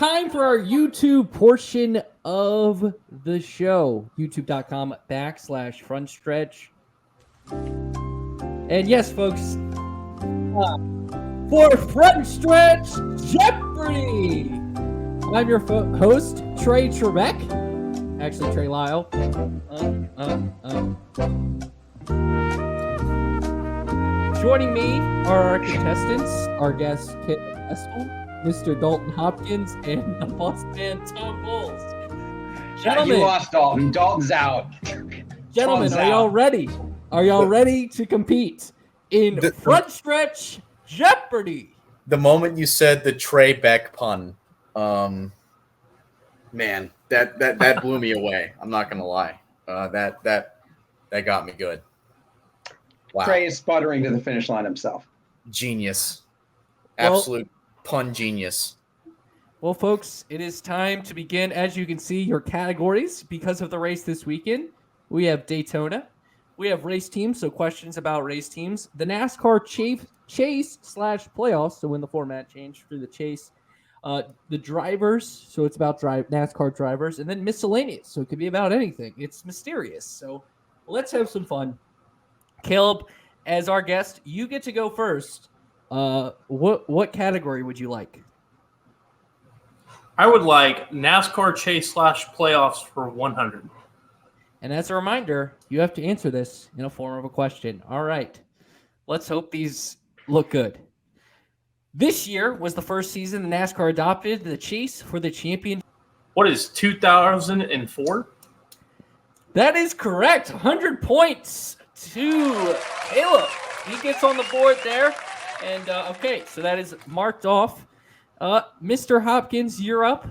time for our YouTube portion of the show. YouTube.com/Frontstretch. And yes, folks, for Frontstretch Jeopardy, I'm your host, Trey Trebek. Actually, Trey Lyle. Joining me are our contestants, our guest, Kaleb Vestal, Mr. Dalton Hopkins, and the boss man, Tom Bowles. Gentlemen, you lost Dalton. Dalton's out. Gentlemen, are y'all ready? Are y'all ready to compete in Frontstretch Jeopardy? The moment you said the Trey Beck pun, man, that blew me away. I'm not gonna lie. That got me good. Wow. Trey is sputtering to the finish line himself. Genius. Absolute pun genius. Well, folks, it is time to begin. As you can see, your categories, because of the race this weekend, we have Daytona. We have race teams, so questions about race teams. The NASCAR chase/playoffs, so when the format changed through the chase. The drivers, so it's about NASCAR drivers. And then miscellaneous, so it could be about anything. It's mysterious. So let's have some fun. Kaleb, as our guest, you get to go first. What category would you like? I would like NASCAR chase/playoffs for 100. And as a reminder, you have to answer this in a form of a question. All right. Let's hope these look good. This year was the first season the NASCAR adopted the chase for the champion. What is 2004? That is correct. 100 points to Kaleb. He gets on the board there. And, okay, so that is marked off. Mr. Hopkins, you're up.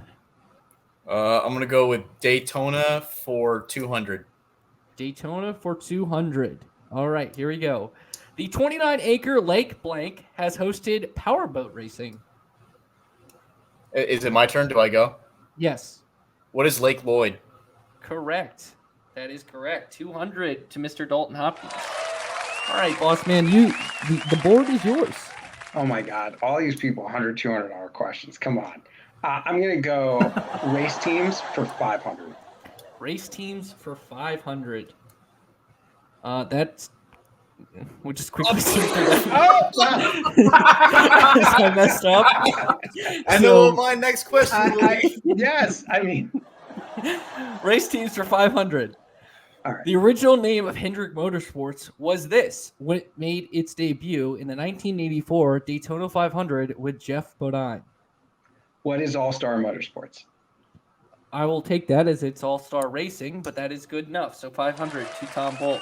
I'm going to go with Daytona for 200. Daytona for 200. All right, here we go. The 29-acre Lake Blank has hosted powerboat racing. Is it my turn? Do I go? Yes. What is Lake Lloyd? Correct. That is correct. 200 to Mr. Dalton Hopkins. All right, boss man, the board is yours. Oh, my God. All these people, $100, $200 questions. Come on. I'm going to go race teams for 500. Race teams for 500. That's... We'll just quickly see through that. I messed up. I know what my next question will be. Yes, I mean. Race teams for 500. All right. The original name of Hendrick Motorsports was this when it made its debut in the 1984 Daytona 500 with Jeff Bodine. What is All-Star Motorsports? I will take that as it's All-Star Racing, but that is good enough. So 500 to Tom Bowles.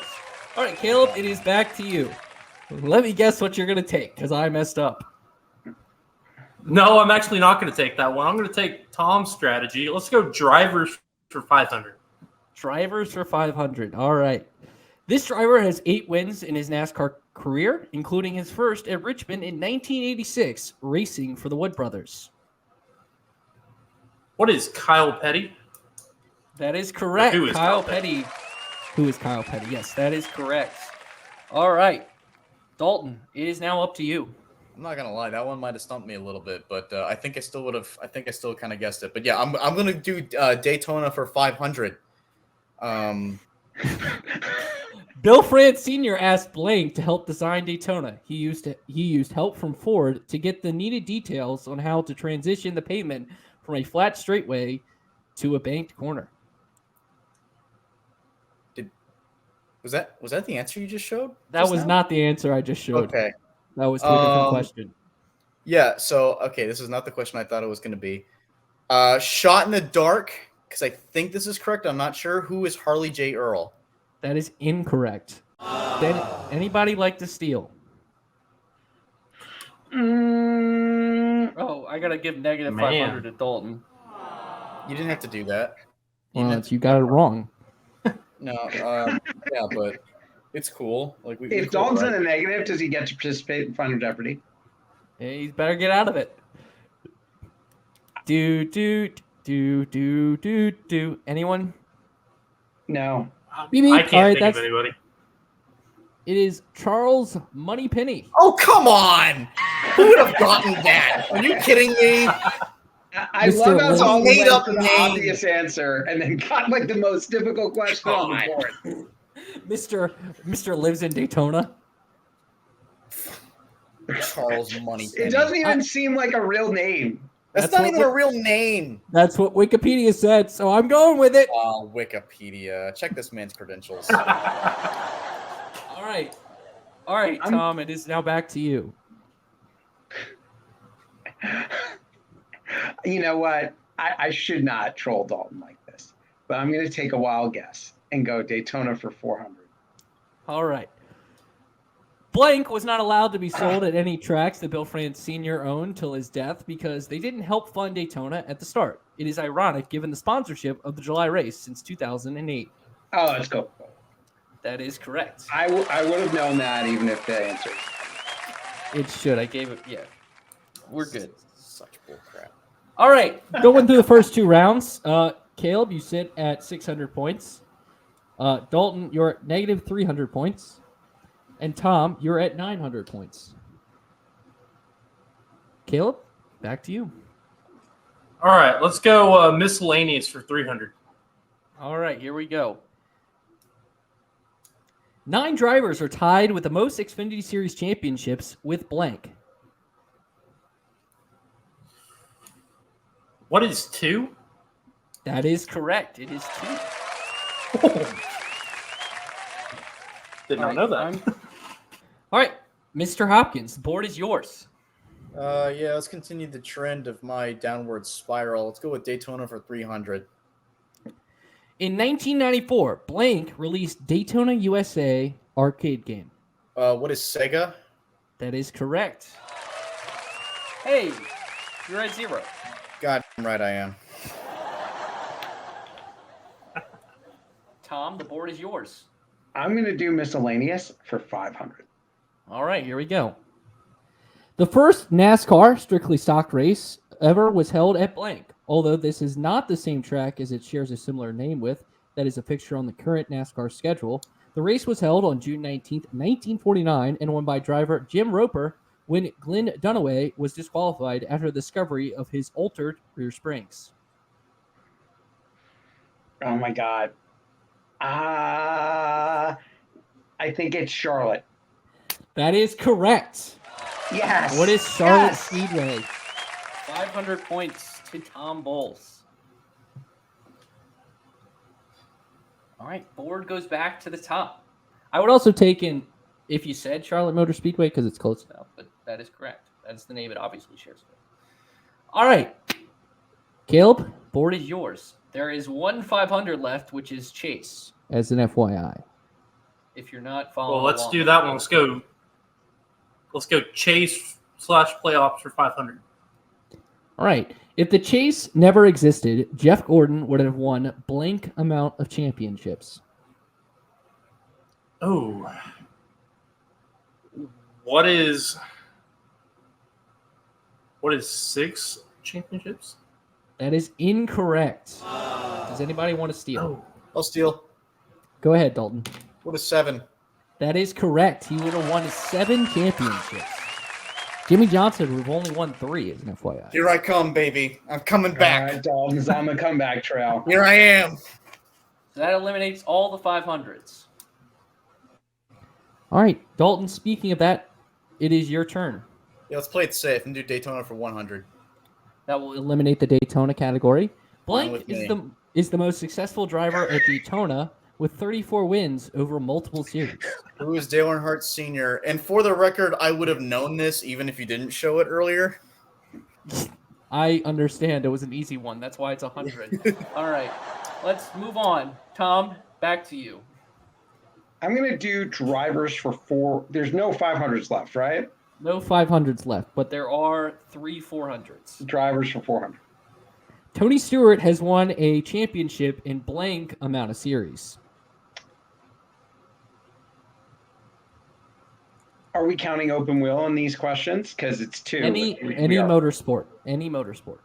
All right, Kaleb, it is back to you. Let me guess what you're going to take because I messed up. No, I'm actually not going to take that one. I'm going to take Tom's strategy. Let's go drivers for 500. Drivers for 500. All right. This driver has 8 wins in his NASCAR career, including his first at Richmond in 1986, racing for the Wood Brothers. What is Kyle Petty? That is correct. Who is Kyle Petty. Who is Kyle Petty? Yes, that is correct. All right. Dalton, it is now up to you. I'm not gonna lie, that one might have stumped me a little bit, but I think I still would have. I think I still kind of guessed it. But yeah, I'm gonna do Daytona for 500. Bill France Sr. asked Blank to help design Daytona. He used help from Ford to get the needed details on how to transition the pavement from a flat straightway to a banked corner. Was that the answer you just showed? That was not the answer I just showed. Okay. That was a different question. Yeah, so, okay, this is not the question I thought it was going to be. Shot in the dark, because I think this is correct. I'm not sure. Who is Harley J. Earl? That is incorrect. Then anybody like to steal? Oh, I got to give negative 500 to Dalton. You didn't have to do that. Well, you got it wrong. No, yeah, but it's cool. Like if Dalton's in the negative, does he get to participate in Final Jeopardy? Yeah, he's better get out of it. Do. Anyone? No. I can't think of anybody. It is Charles Moneypenny. Oh, come on! Who would have gotten that? Are you kidding me? I Mr. love how Lin- Tom Made went up for the name. obvious answer and then got like the most difficult question on the board. Mr. lives in Daytona. Charles Moneypenny. It doesn't even seem like a real name. That's That's not what even a real name. That's what Wikipedia said, so I'm going with it. Wikipedia. Check this man's credentials. All right, Tom. It is now back to you. You know what? I should not troll Dalton like this, but I'm going to take a wild guess and go Daytona for 400. All right. Blank was not allowed to be sold at any tracks that Bill France Sr. owned till his death because they didn't help fund Daytona at the start. It is ironic given the sponsorship of the July race since 2008. Oh, let's go. That is correct. I would have known that even if the answer. It should. I gave it. Yeah. We're good. Such bullcrap. All right. Going through the first two rounds. Kaleb, you sit at 600 points. Dalton, you're at negative 300 points. And Tom, you're at 900 points. Kaleb, back to you. All right, let's go miscellaneous for 300. All right, here we go. 9 drivers are tied with the most Xfinity Series championships with blank. What is 2? That is correct. It is 2. Did not know that. All right, Mr. Hopkins, the board is yours. Yeah, let's continue the trend of my downward spiral. Let's go with Daytona for 300. In 1994, blank released Daytona USA arcade game. What is Sega? That is correct. Hey, you're at 0. God right I am. Tom, the board is yours. I'm going to do miscellaneous for 500. All right, here we go. The first NASCAR strictly stock race ever was held at blank. Although this is not the same track as it shares a similar name with, that is a fixture on the current NASCAR schedule. The race was held on June 19th, 1949, and won by driver Jim Roper when Glenn Dunaway was disqualified after the discovery of his altered rear springs. Oh my God. I think it's Charlotte. That is correct. Yes. What is Charlotte Yes. Speedway? 500 points to Tom Bowles. All right, board goes back to the top. I would also take in if you said Charlotte Motor Speedway because it's close enough, but that is correct. That is the name it obviously shares with. All right, Kaleb, board is yours. There is one 500 left, which is Chase. As an FYI. If you're not following Well, let's along do with that the one. board. Let's go Chase / playoffs for 500. All right. If the chase never existed, Jeff Gordon would have won blank amount of championships. Oh. What is 6 championships? That is incorrect. Does anybody want to steal? Oh. I'll steal. Go ahead, Dalton. What is 7? That is correct. He would have won 7 championships. Jimmy Johnson would have only won 3 as an FYI. Here I come, baby. I'm coming All back. right, Dalton's on the comeback trail. Here I am. So that eliminates all the 500s. All right, Dalton, speaking of that, it is your turn. Yeah, let's play it safe and do Daytona for 100. That will eliminate the Daytona category. Fine Blank with is me. the most successful driver at Daytona with 34 wins over multiple series. Who is Dale Earnhardt Sr.? And for the record, I would have known this even if you didn't show it earlier. I understand. It was an easy one. That's why it's 100. All right. Let's move on. Tom, back to you. I'm going to do drivers for 4. There's no 500s left, right? No 500s left, but there are 3 400s. Drivers for 400. Tony Stewart has won a championship in blank amount of series. Are we counting open wheel in these questions? Because it's 2. Any We are. motorsport. Any motorsport.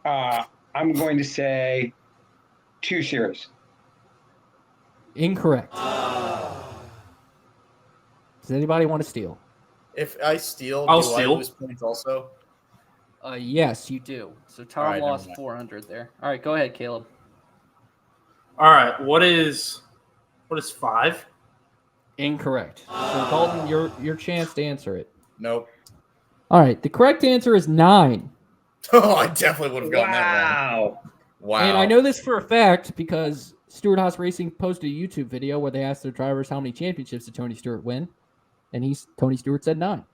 I'm going to say 2 series. Incorrect. Does anybody want to steal? If I steal, I'll do I steal. lose points also? Yes, you do. So Tom right, never lost mind. 400 there. All right, go ahead, Caleb. All right. What is 5? Incorrect. So Dalton, your chance to answer it. Nope. All right, the correct answer is 9. Oh, I definitely would have gotten that wrong. Wow. Wow. And I know this for a fact because Stewart Haas Racing posted a YouTube video where they asked their drivers how many championships did Tony Stewart win, and Tony Stewart said 9.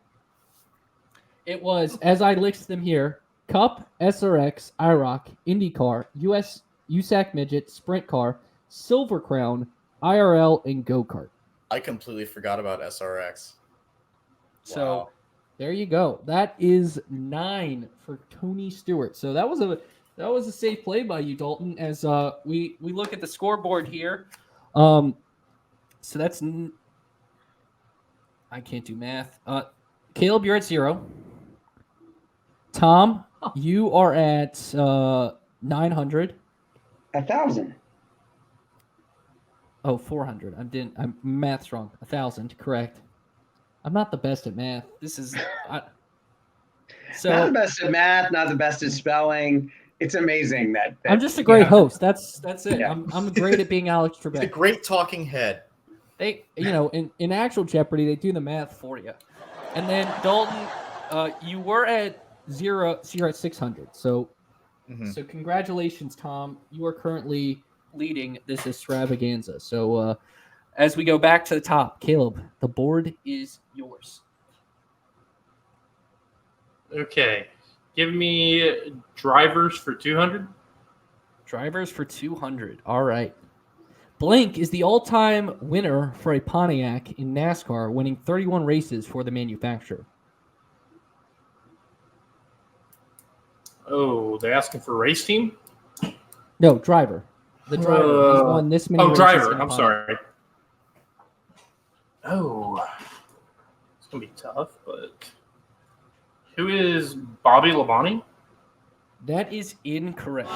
It was, as I list them here, Cup, SRX, IROC, IndyCar, US USAC Midget, Sprint Car, Silver Crown, IRL, and Go-Kart. I completely forgot about SRX. So Wow. there you go. That is 9 for Tony Stewart. So that was a safe play by you, Dalton. As we look at the scoreboard here, so that's I can't do math. Caleb, you're at 0. Tom, you are at 900. 1,000. Oh, 400. I'm math's wrong. 1,000, correct. I'm not the best at math. This is Not the best at math, not the best at spelling. It's amazing that I'm just a great you know, host. That's it. Yeah. I'm great at being Alex He's a Trebek. great talking head. They, in actual Jeopardy, they do the math for you. And then Dalton, you were at 0. So you're at 600. So, so congratulations, Tom. You are currently leading this extravaganza. So, as we go back to the top, Caleb, the board is yours. Okay. Give me drivers for 200. Drivers for 200. All right. Blank is the all-time winner for a Pontiac in NASCAR, winning 31 races for the manufacturer. Oh, they're asking for race team? No, driver. The driver. He's won this many races. Driver. in a I'm Pontiac. sorry. Oh, it's going to be tough, but who is Bobby Labonte? That is incorrect.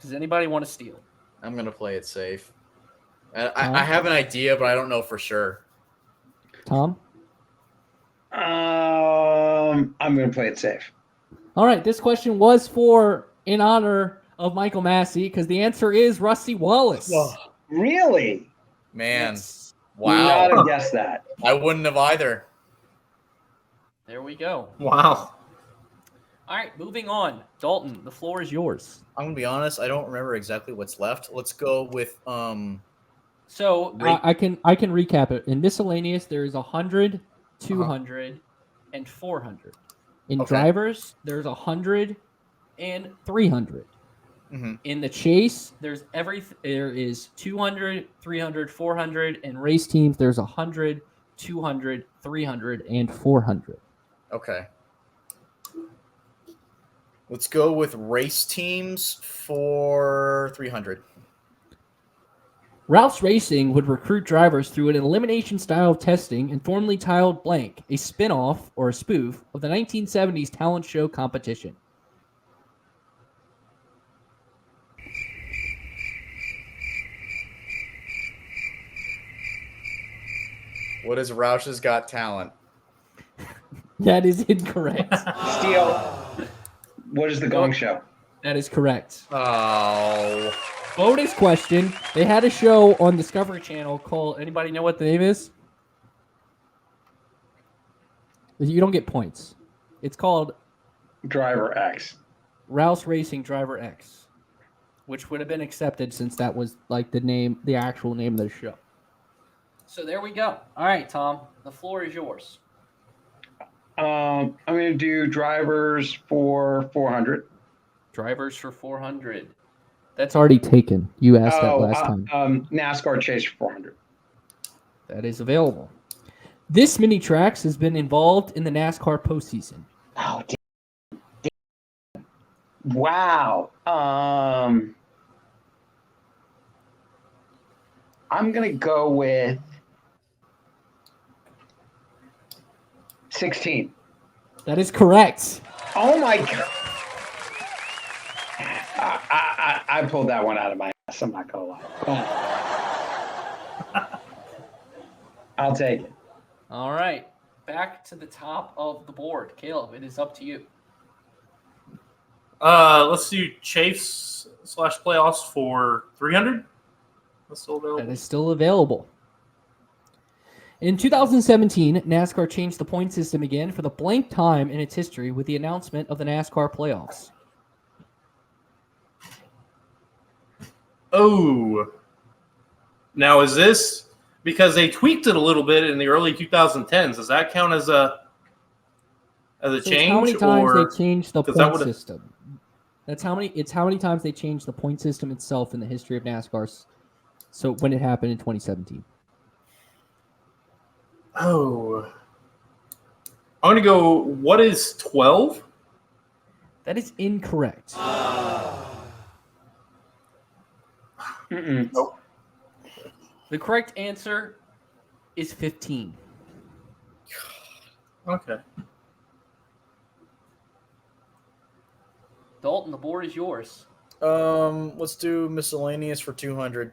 Does anybody want to steal? I'm going to play it safe. I have an idea, but I don't know for sure. Tom? I'm going to play it safe. All right, this question was in honor of Michael Massey because the answer is Rusty Wallace. Really? Man, Yes. wow. Not have guessed that. I wouldn't have either. There we go. Wow. All right, moving on. Dalton, the floor is yours. I'm going to be honest. I don't remember exactly what's left. Let's go with So I can recap it. In miscellaneous, there is 100, 200, and 400. In drivers, there's 100 and 300. In the chase, there is 200, 300, 400, and race teams, there's 100, 200, 300, and 400. Okay. Let's go with race teams for 300. Rouse Racing would recruit drivers through an elimination style of testing informally titled Blank, a spin-off or a spoof of the 1970s talent show competition. What is Roush's Got Talent? That is incorrect. Steele. What is the Gong Show? That is correct. Oh. Bonus question. They had a show on Discovery Channel called, anybody know what the name is? You don't get points. It's called Driver X. Rouse Racing Driver X, which would have been accepted since that was like the actual name of the show. So there we go. All right, Tom, the floor is yours. I'm going to do drivers for 400. Drivers for 400. That's already taken. You asked that last time. NASCAR Chase for 400. That is available. This mini tracks has been involved in the NASCAR postseason. Oh, damn. Wow. I'm going to go with 16. That is correct. Oh, my God. I pulled that one out of my ass. I'm not going to lie. I'll take it. All right. back to the top of the board. Kaleb, it is up to you. Let's do Chase / playoffs for 300. That's still available. That is still available. In 2017, NASCAR changed the point system again for the blank time in its history with the announcement of the NASCAR playoffs. Oh. Now, is this because they tweaked it a little bit in the early 2010s? Does that count as a So change? it's how many times or they changed the 'cause that point would've- system. It's how many times they changed the point system itself in the history of NASCAR. So when it happened in 2017. Oh. I'm going to go, what is 12? That is incorrect. Nope. The correct answer is 15. Okay. Dalton, the board is yours. Let's do miscellaneous for 200.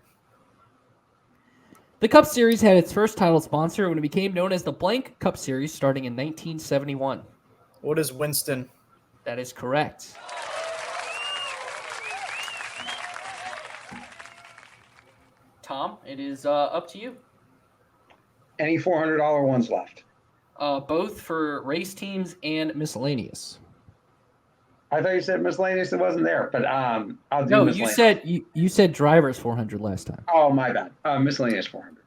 The Cup Series had its first title sponsor when it became known as the Blank Cup Series starting in 1971. What is Winston? That is correct. Tom, it is up to you. Any $400 ones left? Both for race teams and miscellaneous. I thought you said miscellaneous. It wasn't there, but I'll do No, miscellaneous. you said drivers 400 last time. Oh, my bad. Miscellaneous 400.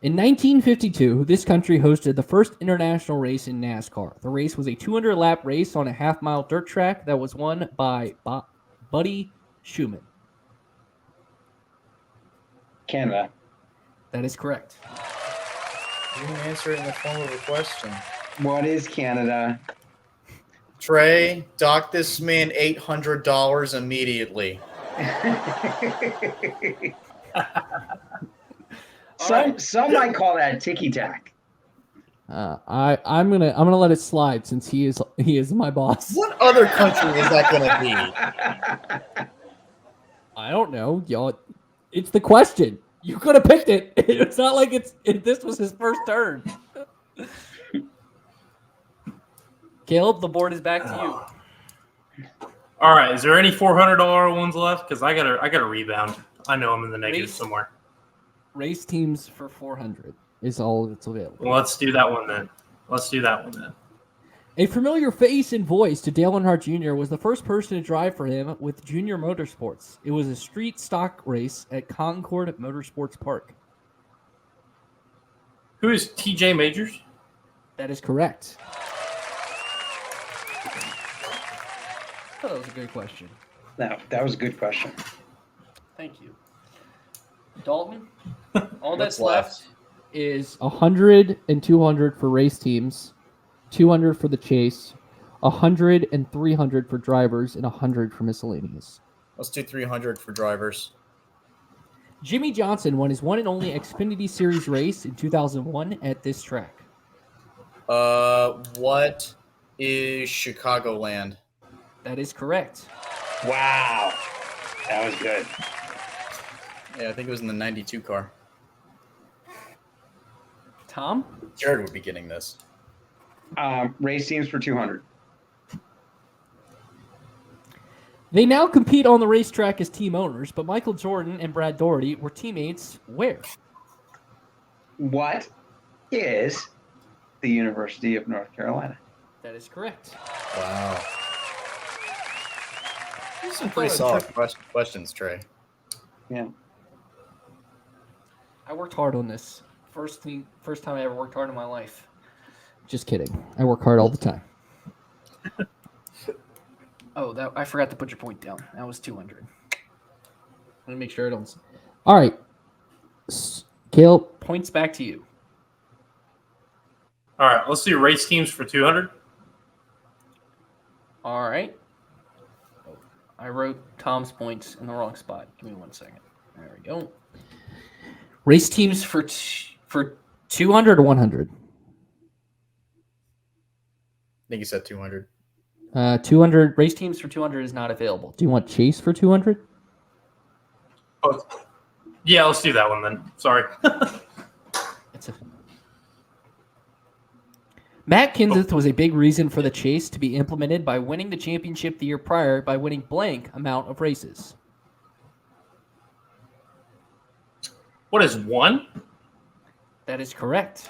In 1952, this country hosted the first international race in NASCAR. The race was a 200-lap race on a half-mile dirt track that was won by Buddy Schumann. Canada. That is correct. You can answer it in the form of a question. What is Canada? Trey, dock this man $800 immediately. Some might call that ticky tack. I'm gonna let it slide since he is my boss. What other country is that going to be? I don't know, y'all. It's the question. You could have picked it. It's not like this was his first turn. Kaleb, the board is back to you. All right. Is there any $400 ones left? Because I gotta rebound. I know I'm in the negative somewhere. Race teams for 400 is all that's available. Well, let's do that one then. A familiar face and voice to Dale Earnhardt Jr. was the first person to drive for him with Junior Motorsports. It was a street stock race at Concord Motorsports Park. Who is TJ Majors? That is correct. Oh, that was a good question. No, that was a good question. Thank you. Dalton, all What's that's left is 100 and 200 for race teams, 200 for the chase, 100 and 300 for drivers, and 100 for miscellaneous. Let's do 300 for drivers. Jimmy Johnson won his one and only Xfinity Series race in 2001 at this track. What is Chicagoland? That is correct. Wow. That was good. Yeah, I think it was in the 92 car. Tom? Jared would be getting this. Race teams for 200. They now compete on the racetrack as team owners, but Michael Jordan and Brad Daugherty were teammates where? What is the University of North Carolina? That is correct. Wow. These are some pretty solid questions, Trey. Yeah. I worked hard on this. First time I ever worked hard in my life. Just kidding. I work hard all the time. Oh, I forgot to put your point down. That was 200. Let me make sure I don't. All right. Kaleb, points back to you. All right. Let's do race teams for 200. All right. I wrote Tom's points in the wrong spot. Give me 1 second. There we go. Race teams for 200 or 100? I think you said 200. 200 race teams for 200 is not available. Do you want Chase for 200? Oh, yeah, let's do that one then. Sorry. Matt Kenseth was a big reason for the chase to be implemented by winning the championship the year prior by winning blank amount of races. What is 1? That is correct.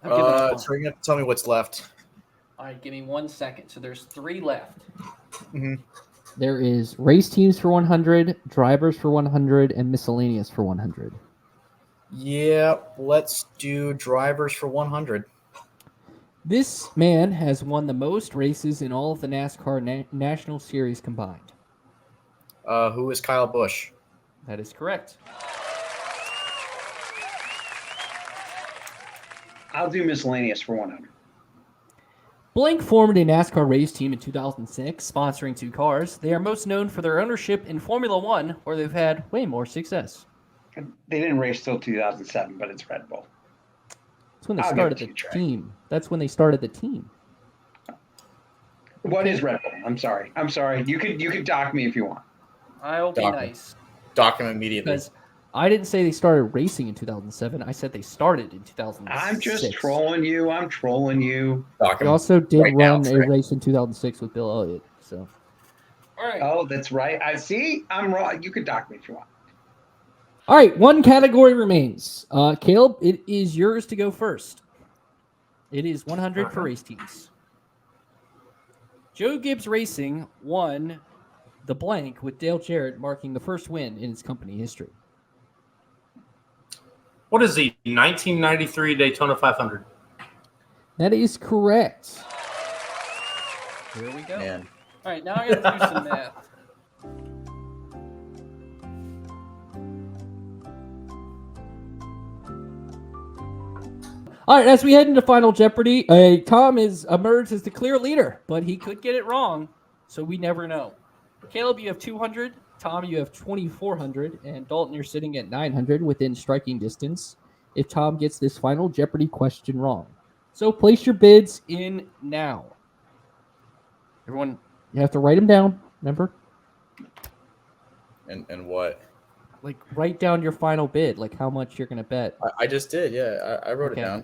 I'm giving up on So you're going to tell me what's left. All right, give me 1 second. So there's 3 left. Mm-hmm. There is race teams for 100, drivers for 100, and miscellaneous for 100. Yeah, let's do drivers for 100. This man has won the most races in all of the NASCAR National Series combined. Who is Kyle Busch? That is correct. I'll do miscellaneous for 100. Blank formed a NASCAR race team in 2006, sponsoring 2 cars. They are most known for their ownership in Formula One, where they've had way more success. They didn't race till 2007, but it's Red Bull. That's when they I'll started give the it to you, Trey. team. That's when they started the team. What is Red Bull? I'm sorry. You could dock me if you want. I'll be Doc. nice. Dock him immediately. Because I didn't say they started racing in 2007. I said they started in 2006. I'm just trolling you. Dock They him. also did right now, run a Trey. race in 2006 with Bill Elliott. So, all right. Oh, that's right. I see. I'm wrong. You could dock me if you want. All right, 1 category remains. Caleb, it is yours to go first. It is 100 for race teams. Joe Gibbs Racing won the blank with Dale Jarrett marking the first win in its company history. What is the 1993 Daytona 500? That is correct. Here we go. Man. All right, now I got to do some math. All right, as we head into Final Jeopardy, Tom is emerged as the clear leader, but he could get it wrong, so we never know. Caleb, you have 200. Tom, you have 2,400. And Dalton, you're sitting at 900 within striking distance if Tom gets this Final Jeopardy question wrong. So place your bids in now. Everyone, you have to write them down, remember? And what? Like, write down your final bid, like how much you're going to bet. I just did, yeah. I wrote it down.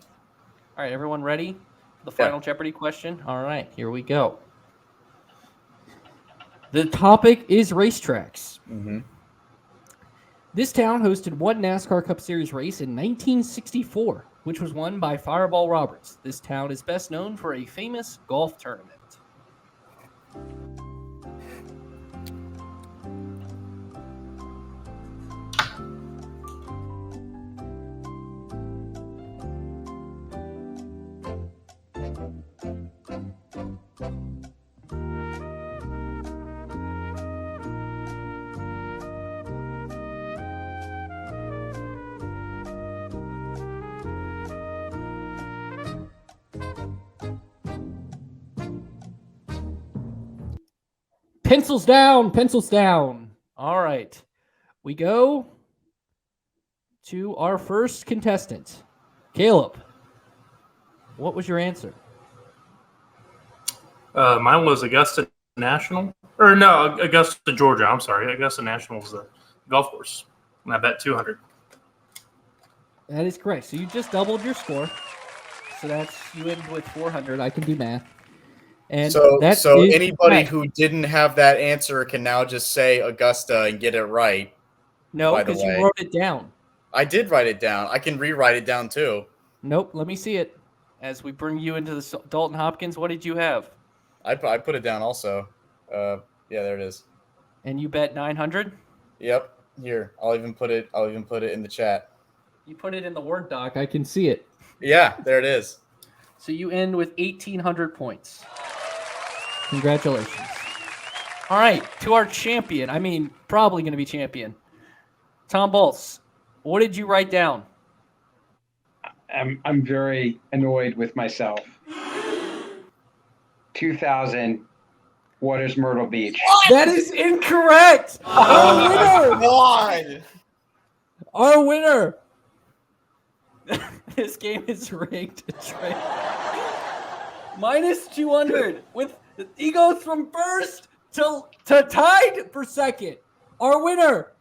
All right, everyone ready for the Final Jeopardy question? All right, here we go. The topic is racetracks. Mm-hmm. This town hosted 1 NASCAR Cup Series race in 1964, which was won by Fireball Roberts. This town is best known for a famous golf tournament. Pencils down, pencils down. All right. We go to our first contestant. Caleb, what was your answer? Mine was Augusta National. Or no, Augusta, Georgia. I'm sorry. Augusta National is the golf course. And I bet 200. That is correct. So you just doubled your score. So that's you end with 400. I can do math. And So anybody correct. who didn't have that answer can now just say Augusta and get it right. No, by the because you way. wrote it down. I did write it down. I can rewrite it down too. Nope. Let me see it. As we bring you into the Dalton Hopkins, what did you have? I put it down also. Yeah, there it is. And you bet 900. Yep. Here, I'll even put it in the chat. You put it in the Word doc. I can see it. Yeah, there it is. So you end with 1,800 points. Congratulations. All right, to our champion. I mean, probably going to be champion. Tom Bolts, what did you write down? I'm very annoyed with myself. 2000 Waters Myrtle Beach. That is incorrect. Our winner. God. Our winner. This game is rigged. Trey. Minus 200 with he goes from first to tied for second. Our winner,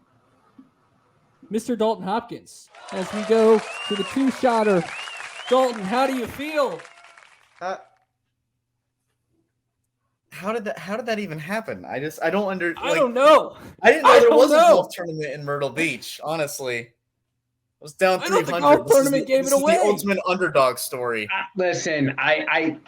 Mr. Dalton Hopkins. As we go to the two-shotter. Dalton, how do you feel? How did that even happen? I don't I don't know. I didn't know there was a know. golf tournament in Myrtle Beach, honestly. I was down I thought 300. the golf tournament gave it This is away. the ultimate underdog story. Listen, I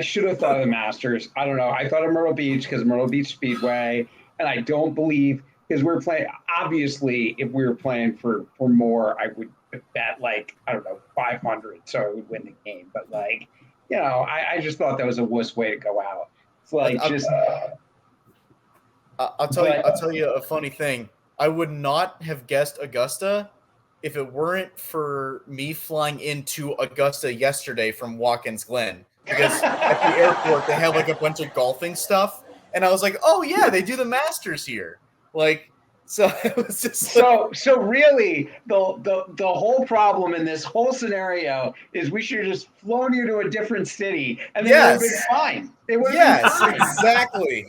should have thought of the Masters. I don't know. I thought of Myrtle Beach because Myrtle Beach Speedway, and I don't believe because we're playing. Obviously, if we were playing for more, I would bet like I don't know 500, so I would win the game. But like, you know, I just thought that was a wuss way to go out. It's like I'll tell you a funny thing. I would not have guessed Augusta if it weren't for me flying into Augusta yesterday from Watkins Glen. Because at the airport they have like a bunch of golfing stuff, and I was like, "Oh yeah, they do the Masters here." Like, so it was just so really the whole problem in this whole scenario is we should have just flown you to a different city, and then it would have been fine. It would have been fine. Exactly.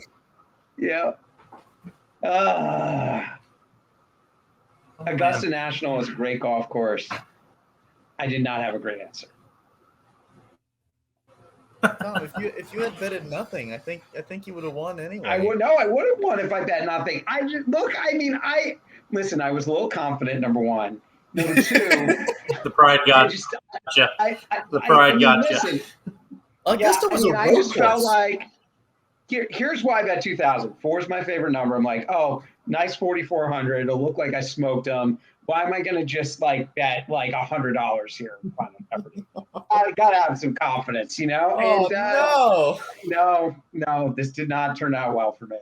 Yeah. Augusta National is a great golf course. I did not have a great answer. Tom, if you had betted nothing, I think you would have won anyway. I would have won if I bet nothing. I was a little confident, number one. Number two, the pride got you. The pride got you. Augusta was a road I just course. felt like here's why I bet 2,000. 4 is my favorite number. I'm like, oh, nice 4,400. It'll look like I smoked them. Why am I going to just like bet like $100 here? I got to have some confidence, you know? Oh, No, this did not turn out well for me.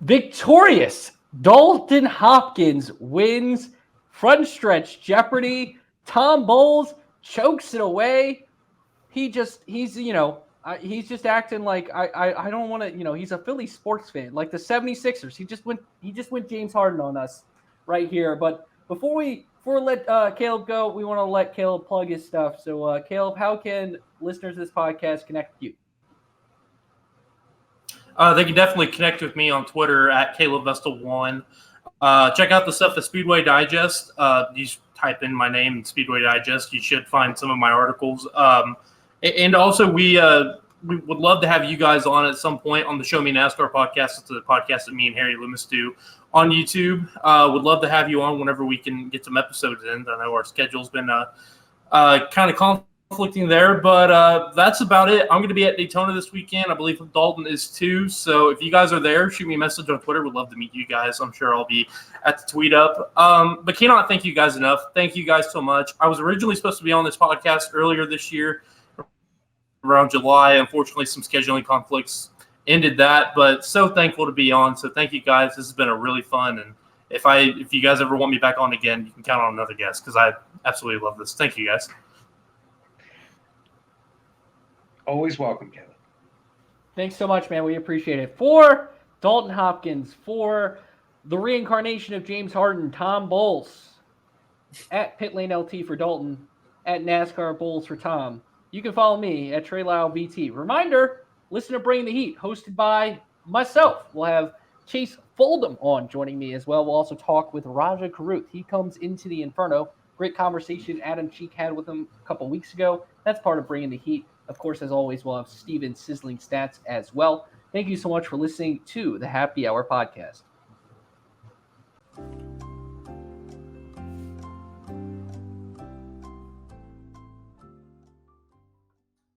Victorious Dalton Hopkins wins Frontstretch Jeopardy. Tom Bowles chokes it away. He's just acting like I don't want to, he's a Philly sports fan, like the 76ers. He just went James Harden on us right here. But before we let Kaleb go, we want to let Kaleb plug his stuff. So Kaleb, how can listeners of this podcast connect with you? They can definitely connect with me on Twitter at Kaleb Vestal 1. Check out the stuff at Speedway Digest. You just type in my name in Speedway Digest. You should find some of my articles. And also, we would love to have you guys on at some point on the Show Me NASCAR podcast. It's a podcast that me and Harry Loomis do on YouTube. Would love to have you on whenever we can get some episodes in. I know our schedule's been kind of conflicting there, but that's about it. I'm going to be at Daytona this weekend. I believe Dalton is too. So if you guys are there, shoot me a message on Twitter. Would love to meet you guys. I'm sure I'll be at the tweet up. But cannot thank you guys enough. Thank you guys so much. I was originally supposed to be on this podcast earlier this year, around July. Unfortunately, some scheduling conflicts ended that, but so thankful to be on. So thank you guys. This has been a really fun, and if you guys ever want me back on again, you can count on another guest because I absolutely love this. Thank you guys. Always welcome, Kevin. Thanks so much, man. We appreciate it. For Dalton Hopkins, for the reincarnation of James Harden, Tom Bowles, at Pitlane LT for Dalton, at NASCAR Bowles for Tom. You can follow me at Trey Lyle BT. Reminder, listen to Bring the Heat, hosted by myself. We'll have Chase Foldham on joining me as well. We'll also talk with Raja Karuth. He comes into the Inferno. Great conversation Adam Cheek had with him a couple weeks ago. That's part of Bringing the Heat. Of course, as always, we'll have Steven Sizzling Stats as well. Thank you so much for listening to the Happy Hour podcast.